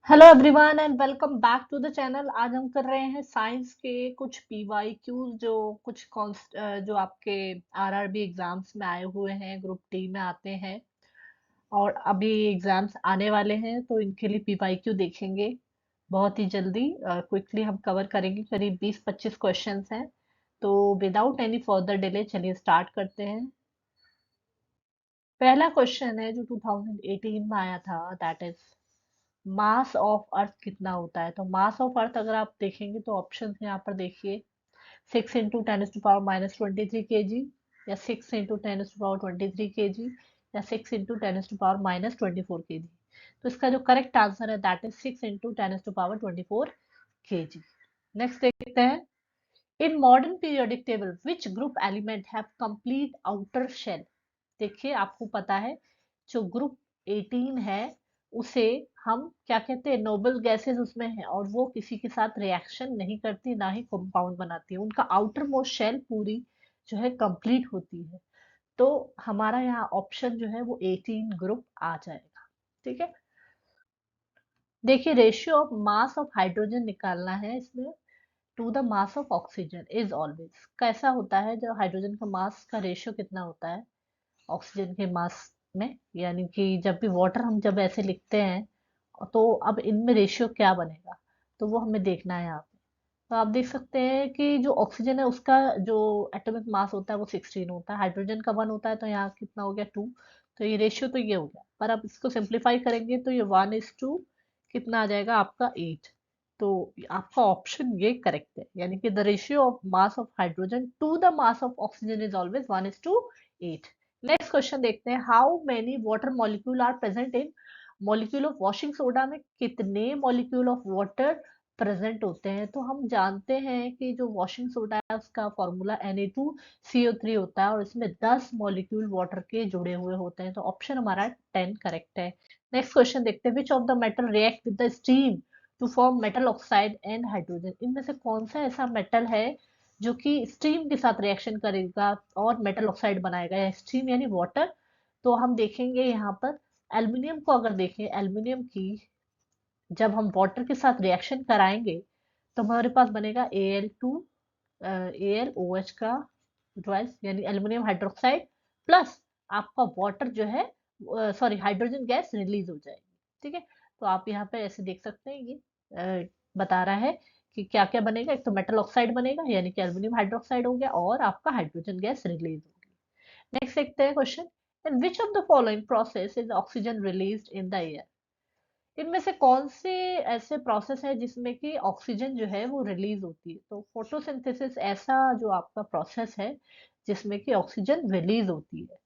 Hello everyone and welcome back to the channel. आज हम कर रहे हैं साइंस के कुछ पीवाईक्यूज जो जो आपके आरआरबी एग्जाम्स में आए हुए हैं, ग्रुप डी में आते हैं और अभी एग्जाम्स आने वाले हैं, तो इनके लिए पीवाईक्यू देखेंगे बहुत ही जल्दी। क्विकली हम कवर करेंगे, करीब 20-25 क्वेश्चंस हैं। तो विदाउट एनी फर्दर डिले चलिए स्टार्ट करते हैं। पहला क्वेश्चन है जो 2018 में आया था, that is mass of earth कितना होता है। तो मास ऑफ अर्थ अगर आप देखेंगे तो ऑप्शन यहाँ पर देखिए, 6 × 10⁻³ या 6 × 10⁻23 या 6 × 10⁻24 तो इसका जो करेक्ट आंसर है दैट इज 6 × 10⁻24 नेक्स्ट देखते हैं, in modern periodic table which group element have complete outer shell. देखिए आपको पता है जो ग्रुप 18 है उसे हम क्या कहते हैं, नोबल गैसेस उसमें है और वो किसी के साथ रिएक्शन नहीं करती, ना ही कंपाउंड बनाती है। उनका आउटर मोस्ट शेल पूरी जो है कंप्लीट होती है। तो हमारा यहाँ ऑप्शन जो है वो 18 ग्रुप आ जाएगा। ठीक है, देखिए ratio of mass of hydrogen निकालना है इसमें to the mass of oxygen is always. कैसा होता है, जो हाइड्रोजन का मास का रेशियो कितना होता है ऑक्सीजन के मास में, यानी कि जब भी वाटर हम जब ऐसे लिखते हैं तो अब इनमें रेशियो क्या बनेगा, तो वो हमें देखना है यहाँ पे। तो आप देख सकते हैं कि जो ऑक्सीजन है उसका जो एटॉमिक मास होता है वो 16 होता है, हाइड्रोजन का 1 होता है, तो यहाँ कितना हो गया 2। तो ये रेशियो तो ये हो गया, पर आप इसको सिंप्लीफाई करेंगे तो ये 1:2 कितना आ जाएगा आपका 8। तो आपका ऑप्शन ये करेक्ट है, यानी कि the ratio of mass of hydrogen to the mass of oxygen is always 1:8। Next question देखते हैं, how many water molecule are present in molecule of washing soda. में कितने मॉलिक्यूल ऑफ वाटर प्रेजेंट होते हैं। तो हम जानते हैं कि जो वॉशिंग सोडा है उसका फॉर्मूला Na2CO3 होता है और इसमें 10 मॉलिक्यूल वाटर के जुड़े हुए होते हैं। तो ऑप्शन हमारा 10 करेक्ट है। नेक्स्ट क्वेश्चन देखते हैं, which of the metal react with the steam to form metal oxide and hydrogen. इनमें से कौन सा ऐसा मेटल है जो कि स्टीम के साथ रिएक्शन करेगा और मेटल ऑक्साइड बनाएगा, या स्टीम यानी वाटर। तो हम देखेंगे यहाँ पर एल्युमिनियम को, अगर देखें एल्युमिनियम की जब हम वाटर के साथ रिएक्शन कराएंगे तो हमारे पास बनेगा AL2 AlOH का ट्वाइस, यानी एल्युमिनियम हाइड्रोक्साइड प्लस आपका वाटर जो है, सॉरी हाइड्रोजन गैस रिलीज हो जाएगी। ठीक है, तो आप यहाँ पे ऐसे देख सकते हैं, ये बता रहा है कि क्या क्या बनेगा। एक तो मेटल ऑक्साइड बनेगा यानी कि एल्युमिनियम हाइड्रोक्साइड हो गया, और आपका हाइड्रोजन गैस रिलीज होगी। नेक्स्ट देखते हैं question, in which of the following process is oxygen released in the air. इनमें से कौन से ऐसे प्रोसेस है जिसमें कि ऑक्सीजन जो है वो रिलीज होती है। तो फोटोसिंथेसिस ऐसा जो आपका प्रोसेस है जिसमें कि ऑक्सीजन रिलीज होती है।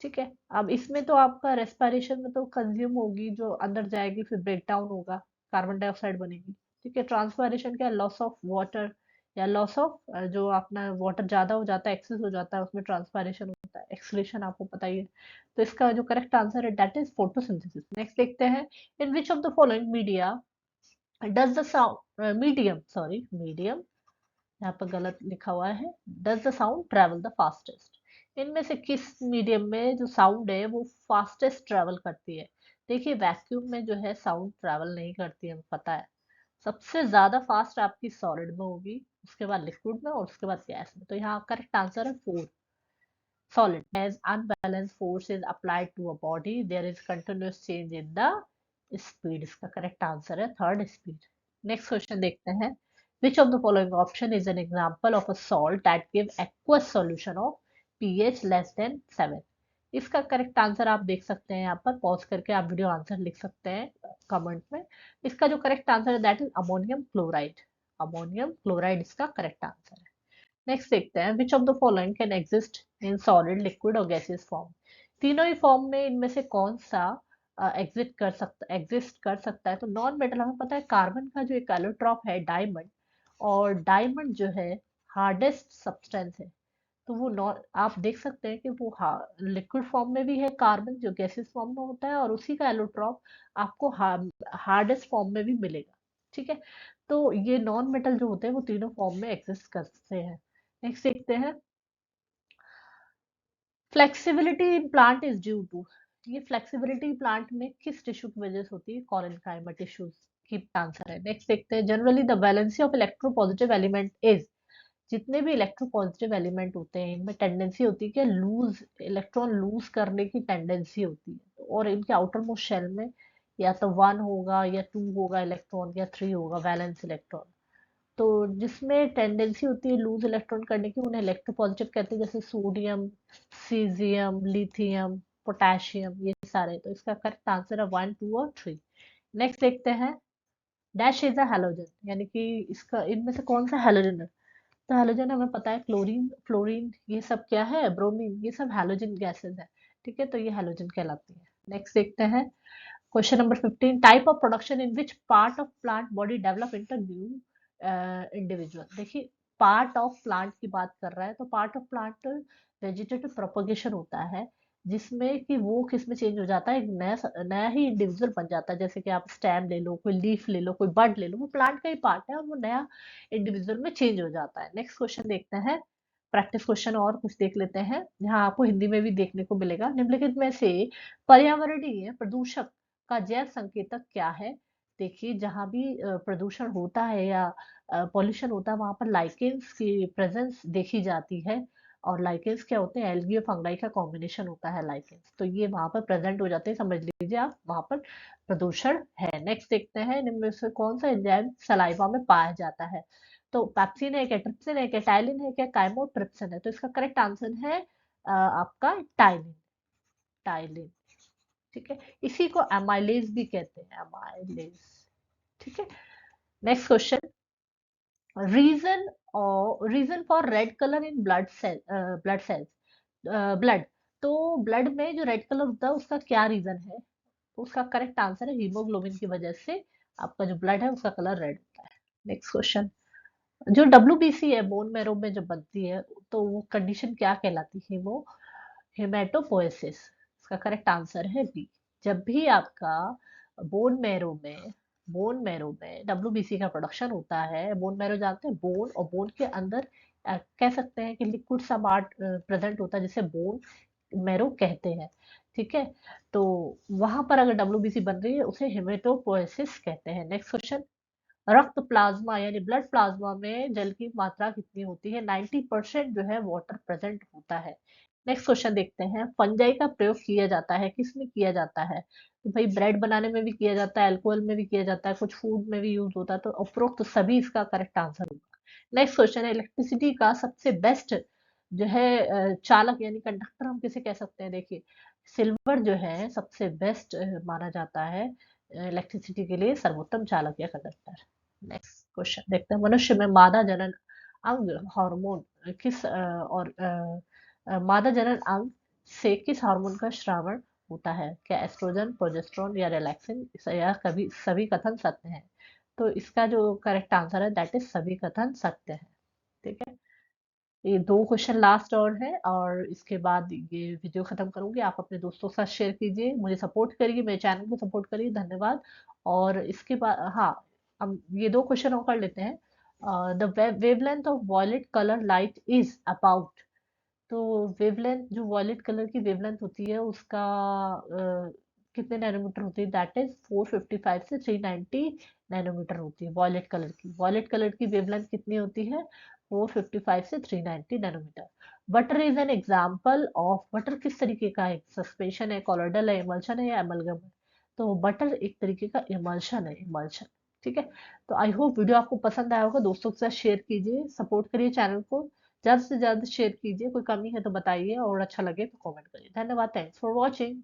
ठीक है, अब इसमें तो आपका रेस्पिरेशन में तो कंज्यूम होगी, जो अंदर जाएगी फिर ब्रेक डाउन होगा, कार्बन डाइऑक्साइड बनेगी। ठीक है, ट्रांसपायरेशन क्या, लॉस ऑफ वाटर या लॉस ऑफ जो अपना वाटर ज्यादा हो जाता है, एक्सेस हो जाता है, उसमें ट्रांसपायरेशन होता है, एक्सक्रीशन आपको पता ही है। तो इसका जो करेक्ट आंसर है दैट इज फोटोसिंथेसिस। नेक्स्ट देखते हैं, in which of the following media does the sound medium sorry medium, यहाँ पर गलत लिखा हुआ है, does the sound travel the fastest. इनमें से किस मीडियम में जो साउंड है वो फास्टेस्ट ट्रेवल करती है। देखिए वैक्यूम में जो है साउंड ट्रेवल नहीं करती है, हमें पता है। सबसे ज्यादा फास्ट आपकी सॉलिड में होगी, उसके बाद लिक्विड में और उसके बाद गैस में। तो यहाँ करेक्ट आंसर है 4। solid as unbalanced force is applied to a body there is continuous change in the speed। इसका करेक्ट आंसर है थर्ड, स्पीड। नेक्स्ट क्वेश्चन देखते हैं, which of the following option is an example of a salt that give aqueous solution of pH less than 7। इसका correct answer आप देख सकते हैं, यहाँ पर पॉज करके आप वीडियो आंसर लिख सकते हैं कमेंट में। इसका जो करेक्ट आंसर है that is ammonium chloride. Ammonium chloride इसका करेक्ट आंसर है। नेक्स्ट देखते हैं, which of the following can exist in solid liquid और गैसियस फॉर्म। तीनों ही फॉर्म में इनमें से कौन सा एग्जिस्ट कर सकता है। तो नॉन मेटल हमें पता है, कार्बन का जो एक एलोट्रॉप है डायमंड, और डायमंड जो है हार्डेस्ट सब्सटेंस है। तो वो नॉन, आप देख सकते हैं कि वो लिक्विड फॉर्म में भी है कार्बन जो गैसियस फॉर्म में होता है, और उसी का एलोट्रॉप आपको हार्डेस्ट फॉर्म में भी मिलेगा। ठीक है, तो ये नॉन मेटल जो होते हैं वो तीनों फॉर्म में एग्जिस्ट करते हैं। नेक्स्ट देखते हैं, flexibility in plant is due to. ये फ्लेक्सिबिलिटी प्लांट में किस टिश्यू की वजह से होती है, कॉरेन्काइमा टिश्यूज। आंसर है। नेक्स्ट देखते हैं, generally the valency of electropositive element is, जितने भी इलेक्ट्रोपॉजिटिव एलिमेंट होते हैं इनमें टेंडेंसी होती है कि लूज इलेक्ट्रॉन लूज करने की टेंडेंसी होती है, और इनके आउटर मोस्ट शेल में या तो 1 होगा या 2 होगा इलेक्ट्रॉन या 3 होगा वैलेंस इलेक्ट्रॉन। तो जिसमें टेंडेंसी होती है लूज इलेक्ट्रॉन करने की उन्हें इलेक्ट्रोपॉजिटिव कहते हैं, जैसे सोडियम, सीजियम, लिथियम, पोटेशियम, ये सारे। तो इसका करेक्ट आंसर है 1, 2 और 3। नेक्स्ट देखते हैं, डैश इज अ हैलोजन, यानी कि इसका इनमें से कौन सा हैलोजन है। तो हैलोजन हमें पता है, क्लोरीन, फ्लोरीन, ये सब क्या है, ब्रोमीन, ये सब हैलोजन गैसेस है। ठीक है, तो ये हैलोजन कहलाती है। नेक्स्ट देखते हैं, question number 15, type of production in which part of plant body develop into new individual. देखिए, पार्ट ऑफ प्लांट की बात कर रहा है, तो part of plant vegetative propagation होता है, जिसमें कि वो किस में चेंज हो जाता है, एक नया नया ही इंडिविजुअल बन जाता है। जैसे कि आप स्टेम ले लो, कोई लीफ ले लो, कोई बड ले लो, वो प्लांट का ही पार्ट है और वो नया इंडिविजुअल में चेंज हो जाता है। नेक्स्ट क्वेश्चन देखते हैं, प्रैक्टिस क्वेश्चन और कुछ देख लेते हैं, यहाँ आपको हिंदी में भी देखने को मिलेगा। निम्नलिखित में से पर्यावरणीय प्रदूषक का जैव संकेतक क्या है। देखिए, जहाँ भी प्रदूषण होता है या पॉल्यूशन होता है, वहां पर लाइकेन्स की प्रेजेंस देखी जाती है। और लाइकेन्स क्या होते हैं, एल्गी और फंगाई का कॉम्बिनेशन होता है लाइकेन्स, तो ये वहां पर प्रेजेंट हो जाते हैं, समझ लीजिए आप वहां पर प्रदूषण है। नेक्स्ट देखते हैं, इनमें से कौन सा एंजाइम सलाइवा में पाया जाता है। तो पैप्सिन है क्या, ट्रिप्सिन है क्या, टाइलिन है क्या, काइमोट्रिप्सिन है। तो इसका करेक्ट आंसर है आपका टाइलिन, टाइलिन। ठीक है, इसी को एमाइलेज भी कहते हैं, एमाइलेज। ठीक है, नेक्स्ट क्वेश्चन, रीजन और reason for red colour in blood cell, blood cells, blood. तो ब्लड में जो रेड कलर होता है उसका क्या रीजन है। तो उसका करेक्ट आंसर है हीमोग्लोबिन की वजह से आपका जो ब्लड है उसका कलर रेड होता है। नेक्स्ट क्वेश्चन, जो डब्ल्यूबीसी है बोन मैरो में जो बनती है, तो वो कंडीशन क्या कहलाती है, वो हेमेटोपोएसिस। इसका करेक्ट आंसर है बी। जब भी आपका बोन मैरो में बोन मैरो में डब्ल्यूबीसी का प्रोडक्शन होता है, बोन मैरो जानते हैं, बोन और बोन के अंदर कह सकते हैं कि लिक्विड सा पार्ट प्रेजेंट होता है, जिसे बोन मैरो कहते हैं। ठीक है, तो वहां पर अगर डब्ल्यूबीसी बन रही है उसे हेमेटोपोएसिस कहते हैं। नेक्स्ट क्वेश्चन, रक्त प्लाज्मा यानी ब्लड प्लाज्मा में जल की मात्रा कितनी होती है। 90% जो है वाटर प्रेजेंट होता है। नेक्स्ट क्वेश्चन देखते हैं, फंजाई का प्रयोग किया जाता है, किस में किया जाता है। तो भाई ब्रेड बनाने में भी किया जाता है, अल्कोहल में भी किया जाता है, कुछ फूड में भी यूज होता है, तो उपरोक्त सभी इसका करेक्ट आंसर होगा। नेक्स्ट क्वेश्चन है, इलेक्ट्रिसिटी का सबसे बेस्ट जो है चालक यानी कंडक्टर हम किसे कह सकते हैं। देखिए, सिल्वर जो है सबसे बेस्ट माना जाता है इलेक्ट्रिसिटी के लिए सर्वोत्तम चालक या कंडक्टर। नेक्स्ट क्वेश्चन देखते हैं, मनुष्य में मादा जनन अंग हार्मोन किस मादा जनन अंग से किस हार्मोन का श्रावण होता है। क्या एस्ट्रोजन, प्रोजेस्टेरोन या रिलैक्सिन, या कभी सभी कथन सत्य हैं। तो इसका जो करेक्ट आंसर है दैट इज सभी कथन सत्य है। ठीक है, ये दो क्वेश्चन लास्ट और है, और इसके बाद ये वीडियो खत्म करूंगी। आप अपने दोस्तों के साथ शेयर कीजिए, मुझे सपोर्ट करिए, मेरे चैनल को सपोर्ट करिए। धन्यवाद। और इसके बाद हाँ, हम ये दो क्वेश्चन और कर लेते हैं। The wavelength of violet colour light is about. तो वेवलेंथ, जो वॉयलेट कलर की वेवलेंथ होती है उसका कितने नैनोमीटर होती है, दैट इज 455 से 390 नैनोमीटर होती है वॉयलेट कलर की। वॉयलेट कलर की वेवलेंथ कितनी होती है, 455 से 390 nanometre. Butter is an example of, butter किस तरीके का है, सस्पेंशन है, कॉलोइडल है, इमल्शन है या एमलगम है। तो बटर एक तरीके का इमल्शन है, इमल्शन। ठीक है, तो आई होप वीडियो आपको पसंद आया होगा। दोस्तों के साथ शेयर कीजिए, सपोर्ट करिए चैनल को, ज्यादा से ज्यादा शेयर कीजिए। कोई कमी है तो बताइए, और अच्छा लगे तो कमेंट करिए। धन्यवाद, थैंक्स फॉर वॉचिंग।